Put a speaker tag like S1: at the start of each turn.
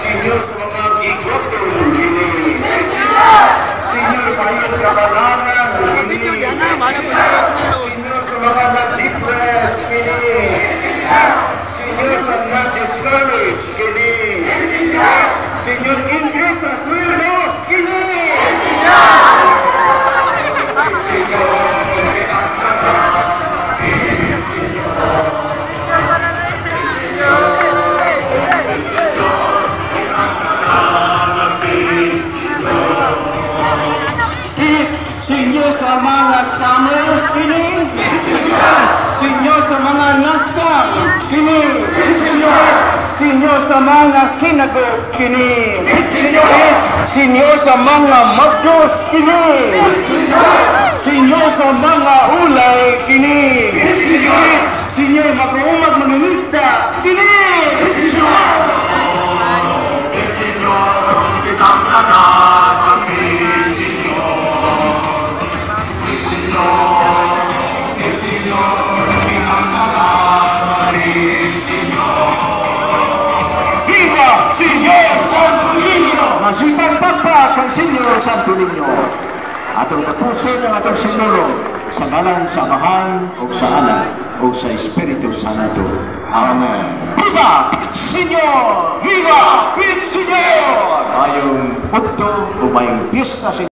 S1: Señor, sa mga gigotong kini. Señor, mayroon kabalanan kini. Señor, sa mga na-depress kini. Señor, sa na-discourage kini. Señor, increase sa sweldo kini. Señor, sa mga scammers kini. Señor, sa mga naskam kini. Señor, sa mga sinagogue kini. Señor, sa mga magdos kini. Señor, sa mga ulay kini. Señor, mag-uumag manginista kini. Masipag pagpag kang Senyor Santo Niño. Atong tapusin ang atong sinulong sa ngalan sa Amahan o sa Anak o sa Espiritu Santo. Amen. Viva Senyor! Viva Senyor! Mayong punto o mayong piyesta